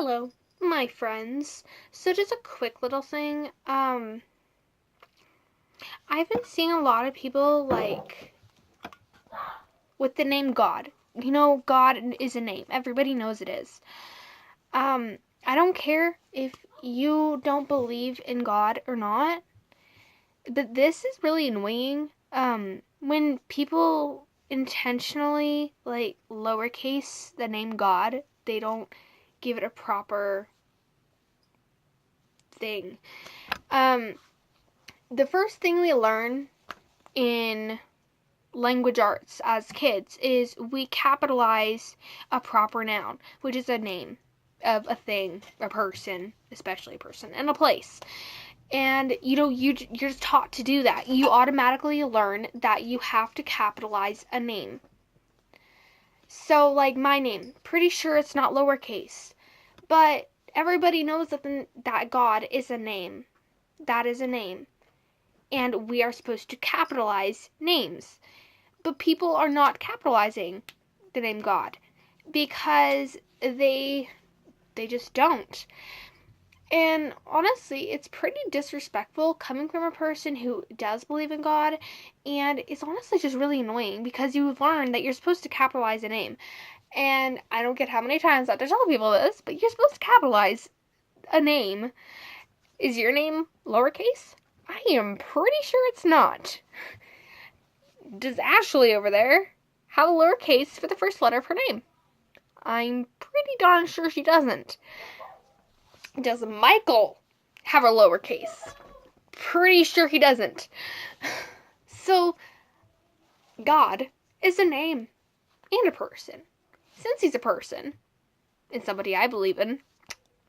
Hello, my friends. So just a quick little thing. I've been seeing a lot of people with the name God. You know, God is a name. Everybody knows it is. I don't care if you don't believe in God or not. But this is really annoying. When people intentionally lowercase the name God, they don't give it a proper thing. The first thing we learn in language arts as kids is we capitalize a proper noun, which is a name of a thing, a person, especially a person, and a place. And you're just taught to do that. You automatically learn that you have to capitalize a name. So, like my name, pretty sure it's not lowercase, but everybody knows that God is a name. That is a name. And we are supposed to capitalize names. But people are not capitalizing the name God because they just don't. And honestly, it's pretty disrespectful coming from a person who does believe in God, and it's honestly just really annoying because you've learned that you're supposed to capitalize a name. And I don't get how many times I have to tell people this, but you're supposed to capitalize a name. Is your name lowercase? I am pretty sure it's not. Does Ashley over there have a lowercase for the first letter of her name? I'm pretty darn sure she doesn't. Does Michael have a lowercase? Pretty sure he doesn't. So, God is a name and a person. Since he's a person, and somebody I believe in,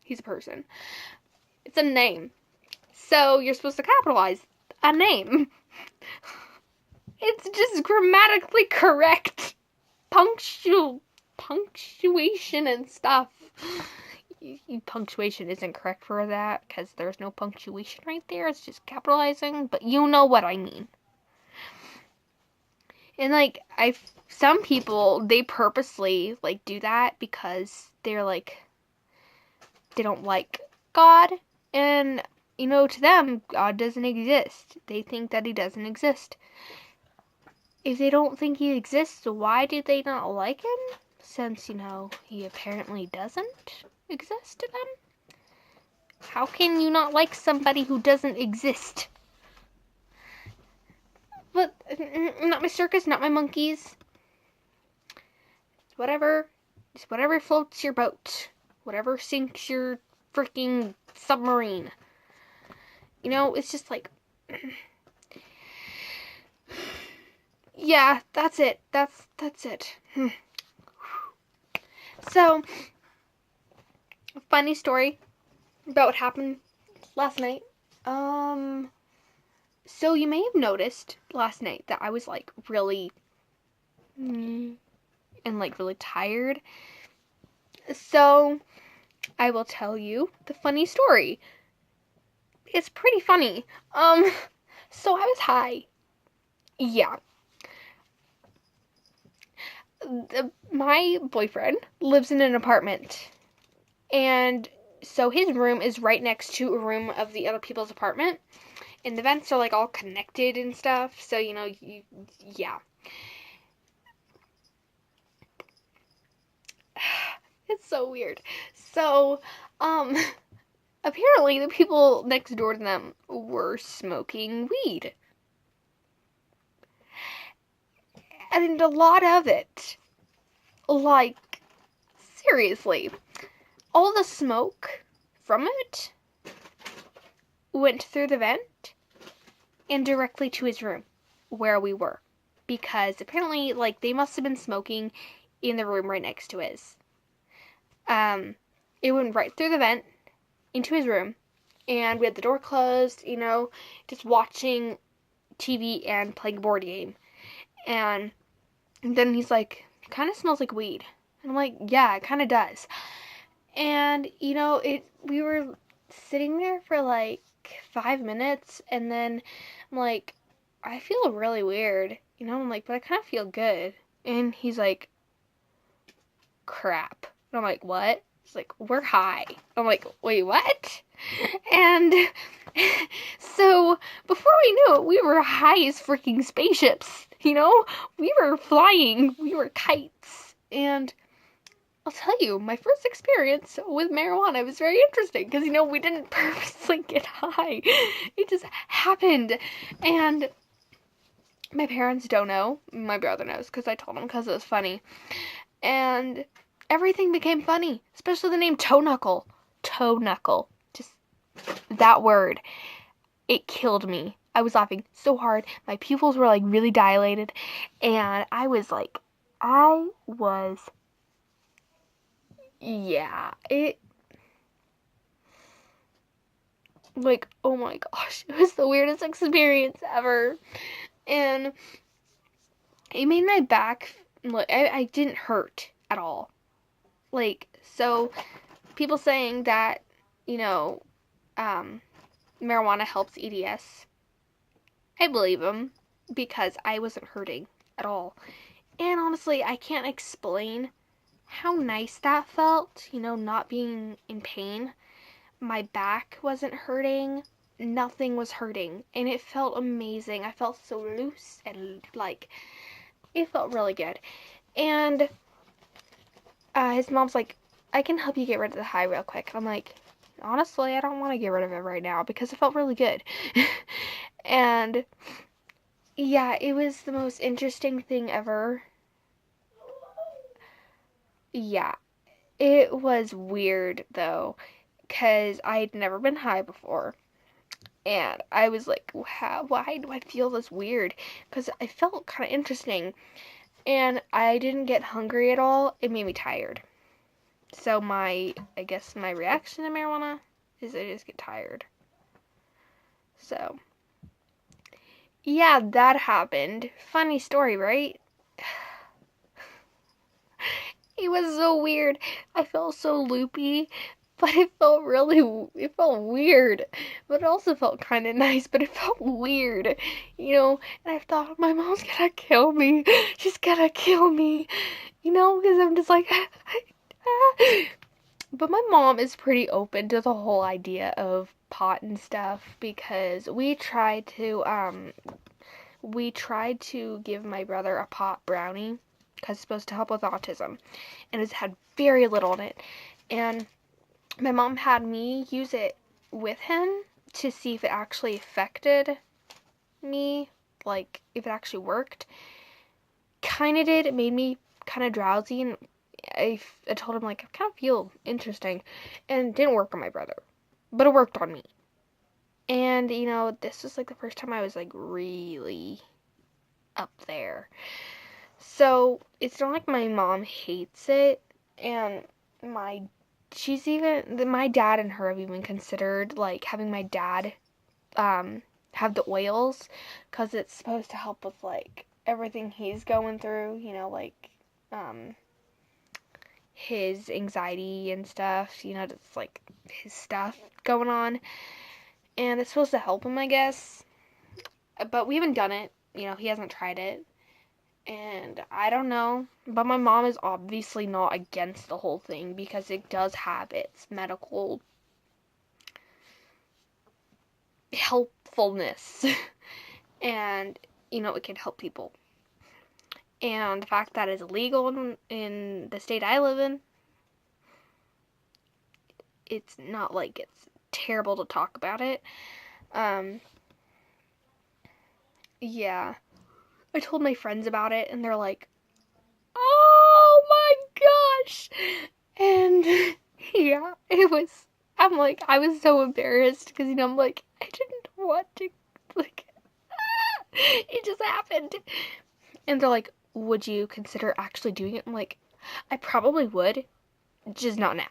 he's a person. It's a name. So, you're supposed to capitalize a name. It's just grammatically correct. Punctuation and stuff. Punctuation isn't correct for that because there's no punctuation right there. It's just capitalizing, but you know what I mean. And some people, they purposely do that because they don't like God, and to them God doesn't exist. They think that he doesn't exist. If they don't think he exists, why do they not like him? Since, he apparently doesn't exist to them? How can you not like somebody who doesn't exist? But, not my circus, not my monkeys. It's whatever floats your boat. Whatever sinks your freaking submarine. It's just yeah, that's it. That's it. So, funny story about what happened last night. So you may have noticed last night that I was really and really tired. So I will tell you the funny story. It's pretty funny. So I was high. Yeah. My boyfriend lives in an apartment, and so his room is right next to a room of the other people's apartment, and the vents are all connected and stuff, so yeah. It's so weird. So, apparently the people next door to them were smoking weed. And a lot of it. Seriously. All the smoke from it went through the vent and directly to his room where we were. Because apparently, they must have been smoking in the room right next to his. It went right through the vent into his room, and we had the door closed, just watching TV and playing a board game. And then he's like, it kind of smells like weed. And I'm like, yeah, it kind of does. And, we were sitting there for 5 minutes, and then I'm like, I feel really weird. I'm like, but I kind of feel good. And he's like, crap. And I'm like, what? She's like, we're high. I'm like, wait, what? And so before we knew it, we were high as freaking spaceships. We were flying. We were kites. And I'll tell you, my first experience with marijuana was very interesting because, we didn't purposely get high. It just happened. And my parents don't know. My brother knows because I told him because it was funny. And everything became funny, especially the name Toe Knuckle. Toe Knuckle. Just that word. It killed me. I was laughing so hard. My pupils were like really dilated. And oh my gosh, it was the weirdest experience ever. And it made my back, I didn't hurt at all. So people saying that, marijuana helps EDS, I believe them because I wasn't hurting at all. And honestly, I can't explain how nice that felt, not being in pain. My back wasn't hurting. Nothing was hurting. And it felt amazing. I felt so loose and it felt really good. And his mom's like, I can help you get rid of the high real quick. I'm like, honestly, I don't want to get rid of it right now because it felt really good. And yeah, it was the most interesting thing ever. Yeah, it was weird though, because I had never been high before. And I was like, why do I feel this weird? Because I felt kind of interesting. And I didn't get hungry at all. It made me tired. So I guess my reaction to marijuana is I just get tired. So, yeah, that happened. Funny story, right? It was so weird. I felt so loopy, but it felt weird. But it also felt kind of nice, but it felt weird, And I thought, my mom's gonna kill me. She's gonna kill me, because I'm just like, But my mom is pretty open to the whole idea of pot and stuff because we tried to give my brother a pot brownie because it's supposed to help with autism, and it's had very little in it. And my mom had me use it with him to see if it actually affected me, if it actually worked. Kind of did. It made me kind of drowsy, and I told him, I kind of feel interesting. And it didn't work on my brother, but it worked on me. And, this was, the first time I was, really up there. So, it's not like my mom hates it, and my dad and her have even considered, having my dad, have the oils, because it's supposed to help with, everything he's going through, his anxiety and stuff, just, his stuff going on, and it's supposed to help him, I guess, but we haven't done it, he hasn't tried it. And I don't know, but my mom is obviously not against the whole thing because it does have its medical helpfulness. And, it can help people. And the fact that it's illegal in the state I live in, it's not like it's terrible to talk about it. Yeah. I told my friends about it, and they're like, oh my gosh! And yeah, I was so embarrassed because, I'm like, I didn't want to, it just happened. And they're like, would you consider actually doing it? I'm like, I probably would, just not now.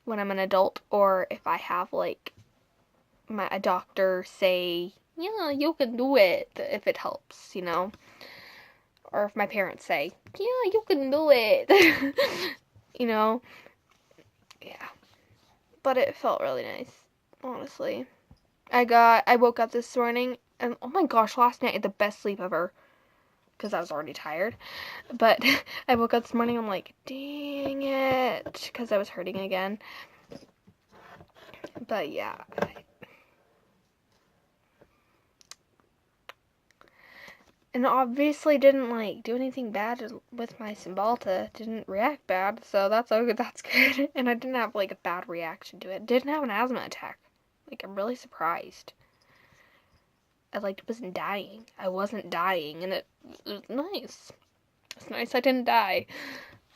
When I'm an adult, or if I have, a doctor say, yeah, you can do it if it helps, or if my parents say, yeah, you can do it, yeah, but it felt really nice, honestly. I woke up this morning, and oh my gosh, last night I had the best sleep ever. because I was already tired. But I woke up this morning, I'm like, dang it, because I was hurting again. But yeah. And obviously didn't do anything bad with my Cymbalta. Didn't react bad, so that's good. And I didn't have a bad reaction to it. Didn't have an asthma attack. I'm really surprised. I wasn't dying. I wasn't dying, and it was nice. It's nice I didn't die.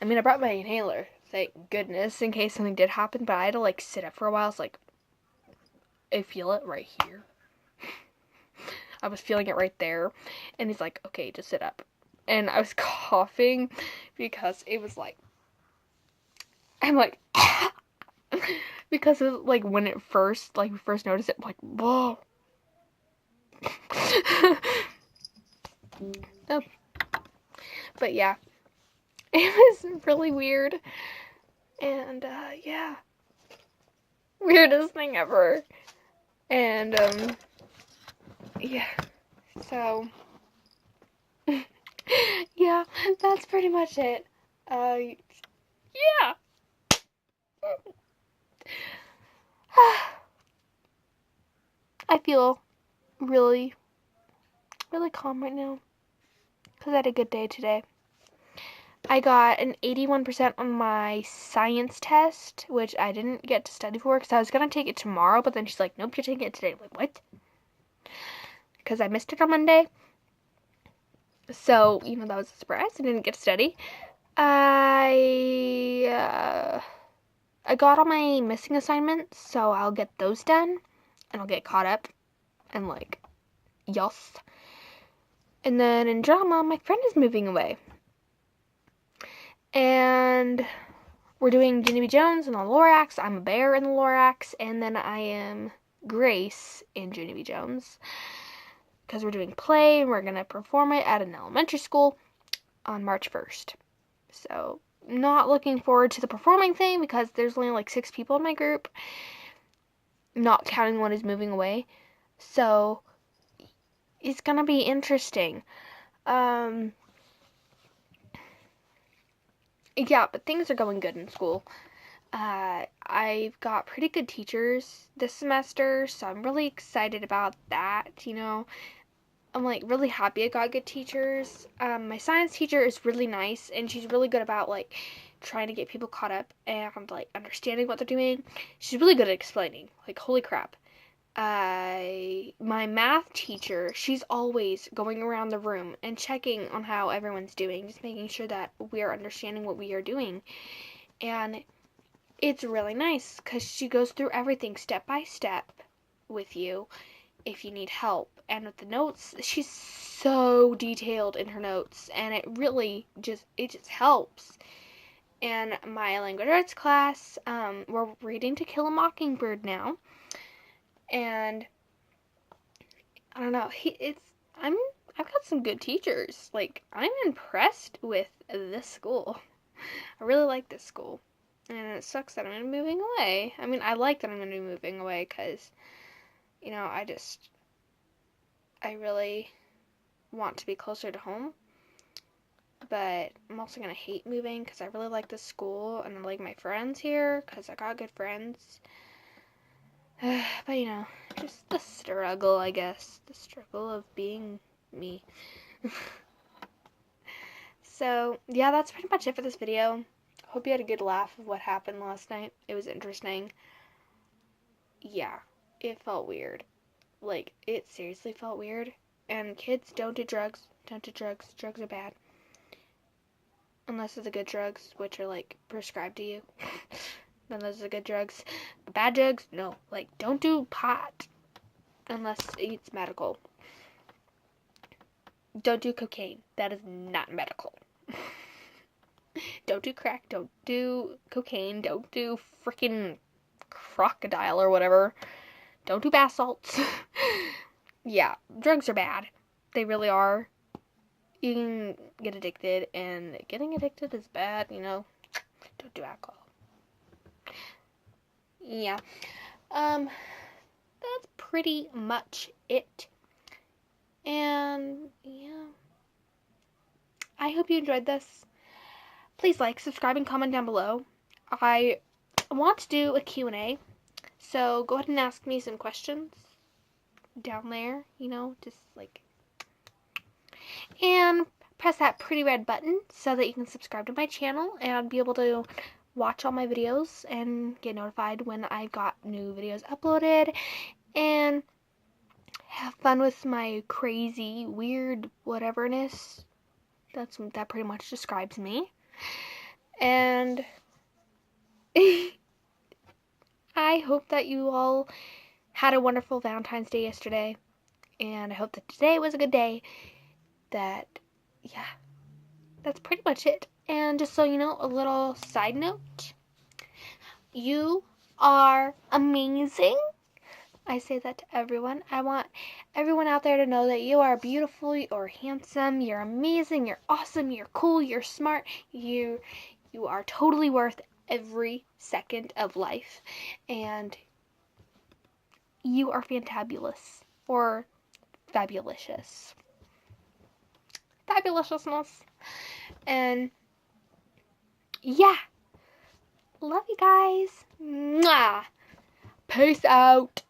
I mean, I brought my inhaler, thank goodness, in case something did happen, but I had to sit up for a while. It's I feel it right here. I was feeling it right there, and he's like, okay, just sit up. And I was coughing because it was I'm like, because it was when it first, we first noticed it, I'm like, whoa. Oh. But yeah, it was really weird, and yeah, weirdest thing ever. And yeah, so yeah, that's pretty much it. Yeah. I feel really, really calm right now because I had a good day today. I got an 81% on my science test, which I didn't get to study for because I was going to take it tomorrow, but then she's like, nope, you're taking it today. I'm like, what? Because I missed it on Monday. So, that was a surprise. I didn't get to study. I got all my missing assignments, so I'll get those done, and I'll get caught up, and yes. And then in drama, my friend is moving away. And we're doing Ginny B. Jones in the Lorax. I'm a bear in the Lorax, and then I am Grace in Ginny B. Jones. Because we're doing play, and we're going to perform it at an elementary school on March 1st. So, not looking forward to the performing thing because there's only 6 people in my group, not counting one who's moving away. So, it's going to be interesting. Yeah, but things are going good in school. I've got pretty good teachers this semester, so I'm really excited about that, I'm really happy I got good teachers. My science teacher is really nice, and she's really good about trying to get people caught up and understanding what they're doing. She's really good at explaining. Holy crap. My math teacher, she's always going around the room and checking on how everyone's doing, just making sure that we're understanding what we are doing. And it's really nice because she goes through everything step by step with you if you need help. And with the notes, she's so detailed in her notes, and it just helps. And my language arts class, we're reading To Kill a Mockingbird now, and I don't know, I've got some good teachers. I'm impressed with this school. I really like this school, and it sucks that I'm gonna be moving away. I mean, I like that I'm gonna be moving away because, I really want to be closer to home, but I'm also gonna hate moving because I really like this school and I like my friends here because I got good friends. But just the struggle, I guess. The struggle of being me. So, yeah, that's pretty much it for this video. Hope you had a good laugh of what happened last night. It was interesting. Yeah, it felt weird. It seriously felt weird. And kids, don't do drugs. Don't do drugs. Drugs are bad. Unless they're the good drugs, which are, prescribed to you. Then those are good drugs. Bad drugs, no. Don't do pot. Unless it's medical. Don't do cocaine. That is not medical. Don't do crack. Don't do cocaine. Don't do freaking crocodile or whatever. Don't do bath salts. Yeah, drugs are bad. They really are. You can get addicted, and getting addicted is bad, Don't do alcohol. Yeah. That's pretty much it. And, yeah. I hope you enjoyed this. Please like, subscribe, and comment down below. I want to do a Q&A, so go ahead and ask me some questions down there, just like, and press that pretty red button so that you can subscribe to my channel and be able to watch all my videos and get notified when I've got new videos uploaded, and have fun with my crazy, weird, whateverness. That pretty much describes me. And I hope that you all had a wonderful Valentine's Day yesterday, and I hope that today was a good day. That's pretty much it. And just so you know, a little side note, you are amazing. I say that to everyone. I want everyone out there to know that you are beautiful, you're handsome, you're amazing, you're awesome, you're cool, you're smart, you are totally worth every second of life. And you are fantabulous, or fabulicious. Fabulousness. And yeah, love you guys. Mwah. Peace out.